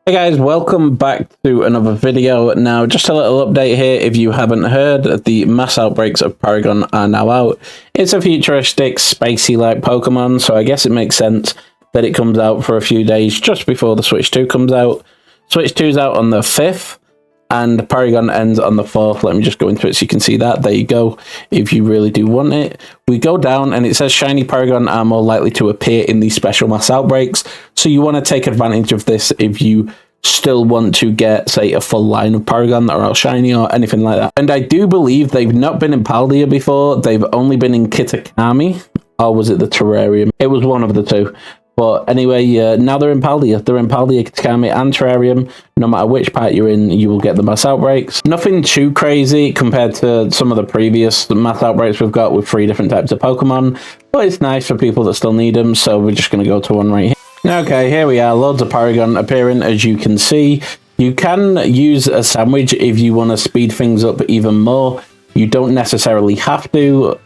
Hey guys, welcome back to another video. Now, just a little update here. If you haven't heard, the mass outbreaks of Porygon are now out. It's a futuristic, spacey-like Pokemon, so I guess it makes sense that it comes out for a few days just before the Switch 2 comes out. Switch 2 is out on the 5th, and Porygon ends on the 4th. Let me just go into it so you can see that. There you go, if you really do want it. We go down, and it says Shiny Porygon are more likely to appear in these special mass outbreaks, so you want to take advantage of this if you still want to get, say, a full line of Porygon that are all shiny or anything like that. And I do believe they've not been in Paldea before. They've only been in Kitakami, or was it the Terrarium? It was one of the two. But anyway, now they're in Paldea. They're in Paldea, Kitakami, and Terrarium. No matter which part you're in, you will get the mass outbreaks. Nothing too crazy compared to some of the previous mass outbreaks we've got with 3 different types of Pokemon. But it's nice for people that still need them, so we're just going to go to one right here. Okay, here we are. Loads of Porygon appearing, as you can see. You can use a sandwich if you want to speed things up even more. You don't necessarily have to.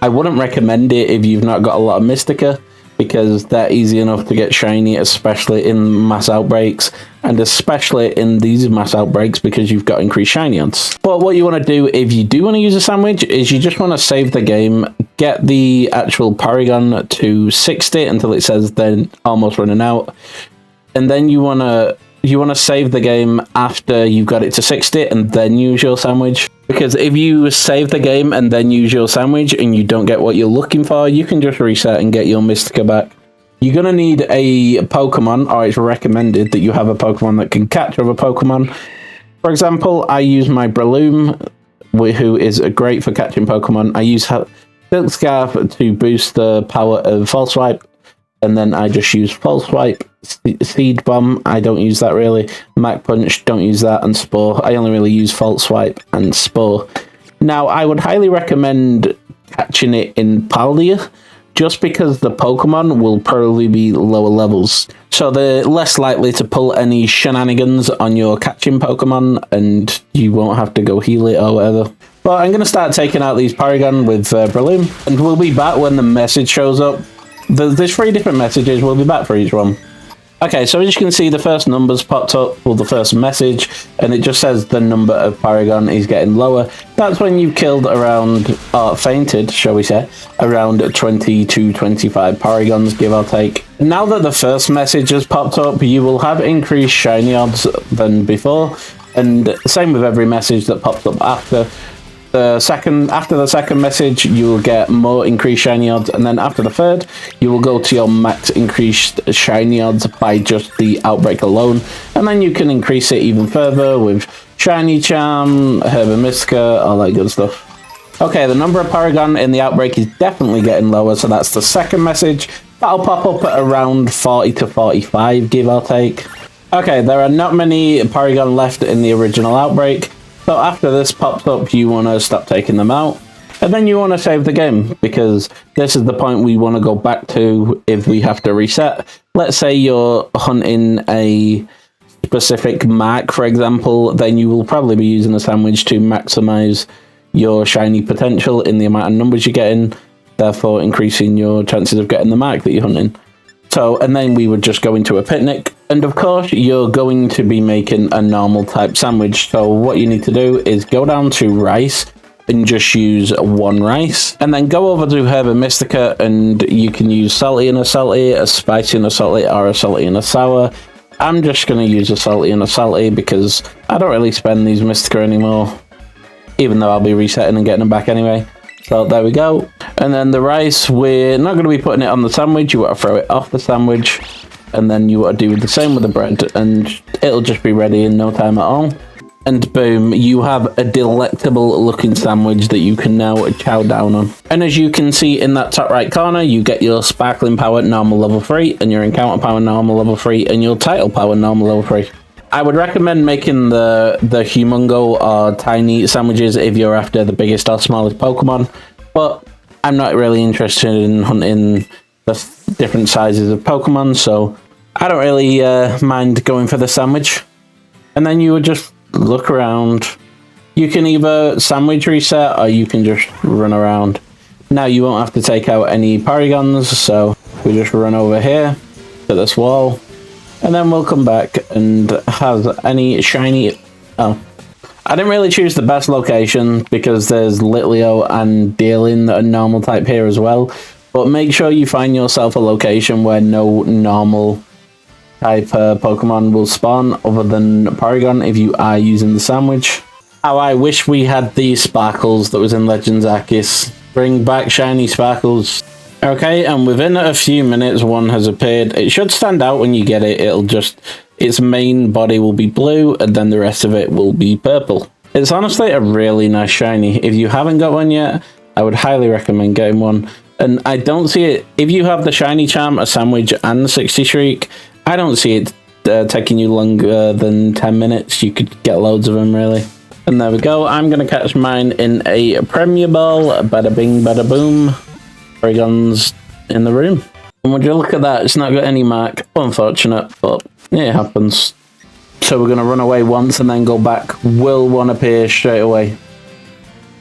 I wouldn't recommend it if you've not got a lot of Mystica, because they're easy enough to get shiny, especially in mass outbreaks, and especially in these mass outbreaks because you've got increased shiny odds. But what you want to do if you do want to use a sandwich is you just want to save the game, get the actual Porygon to 60 until it says they're almost running out, and then you want to save the game after you've got it to 60 and then use your sandwich. Because if you save the game and then use your sandwich and you don't get what you're looking for, you can just reset and get your Mystica back. You're going to need a Pokemon, or it's recommended that you have a Pokemon that can catch other Pokemon. For example, I use my Breloom, who is great for catching Pokemon. I use Silk Scarf to boost the power of False Swipe, and then I just use False Swipe. Seed Bomb, I don't use that really. Mach Punch, don't use that. And Spore, I only really use False Swipe and Spore. Now, I would highly recommend catching it in Paldea, just because the Pokemon will probably be lower levels. So they're less likely to pull any shenanigans on your catching Pokemon, and you won't have to go heal it or whatever. But I'm going to start taking out these Porygon with Breloom, and we'll be back when the message shows up. There's 3 different messages, we'll be back for each one. Okay, so as you can see, the first number's popped up, well, the first message, and it just says the number of Porygon is getting lower. That's when you've killed around, or fainted, shall we say, around 20 to 25 Porygons, give or take. Now that the first message has popped up, you will have increased shiny odds than before, and same with every message that pops up after. After the second message, you will get more increased shiny odds, and then after the third, you will go to your max increased shiny odds by just the outbreak alone, and then you can increase it even further with Shiny Charm, Herba Mystica, all that good stuff. Okay, the number of Porygon in the outbreak is definitely getting lower, so that's the second message. That'll pop up at around 40 to 45, give or take. Okay, there are not many Porygon left in the original outbreak. So after this pops up, you want to stop taking them out, and then you want to save the game, because this is the point we want to go back to if we have to reset. Let's say you're hunting a specific mark, for example, then you will probably be using a sandwich to maximize your shiny potential in the amount of numbers you're getting, therefore increasing your chances of getting the mark that you're hunting. So, and then we would just go into a picnic. And of course, you're going to be making a normal type sandwich. So what you need to do is go down to rice and just use 1 rice. And then go over to Herba Mystica, and you can use salty and a salty, a spicy and a salty, or a salty and a sour. I'm just going to use a salty and a salty because I don't really spend these Mystica anymore, even though I'll be resetting and getting them back anyway. So there we go. And then the rice, we're not going to be putting it on the sandwich. You want to throw it off the sandwich. And then you want to do the same with the bread. And it'll just be ready in no time at all. And boom, you have a delectable looking sandwich that you can now chow down on. And as you can see in that top right corner, you get your Sparkling Power normal level 3. And your Encounter Power normal level 3. And your Title Power normal level 3. I would recommend making the Humongo or Tiny sandwiches if you're after the biggest or smallest Pokemon, but I'm not really interested in hunting the different sizes of Pokemon, so I don't really mind going for the sandwich. And then you would just look around. You can either sandwich reset or you can just run around. Now you won't have to take out any Porygons, so we just run over here to this wall. And then we'll come back and have any shiny... Oh. I didn't really choose the best location because there's Litleo and Dealing that are normal type here as well. But make sure you find yourself a location where no normal type Pokemon will spawn other than Porygon if you are using the sandwich. How I wish we had these Sparkles that was in Legends Arceus. Bring back shiny Sparkles. Okay, and within a few minutes one has appeared. It should stand out when you get it. It'll just... its main body will be blue, and then the rest of it will be purple. It's honestly a really nice shiny. If you haven't got one yet, I would highly recommend getting one. And I don't see it... if you have the Shiny Charm, a Sandwich, and the 60 Shriek, I don't see it taking you longer than 10 minutes. You could get loads of them, really. And there we go. I'm going to catch mine in a Premier Ball. Bada bing, bada boom. Porygon's in the room. And would you look at that? It's not got any mark. Unfortunate, but it happens. So we're going to run away once and then go back. Will one appear straight away?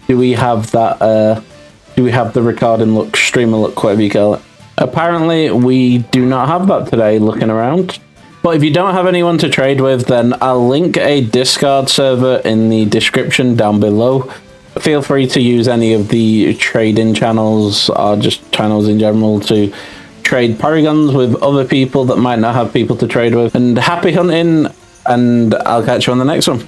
Do we have that... do we have the recording look, streamer look, whatever you call it? Apparently, we do not have that today, looking around. But if you don't have anyone to trade with, then I'll link a Discord server in the description down below. Feel free to use any of the trading channels or just channels in general to trade Porygons with other people that might not have people to trade with. And happy hunting, and I'll catch you on the next one.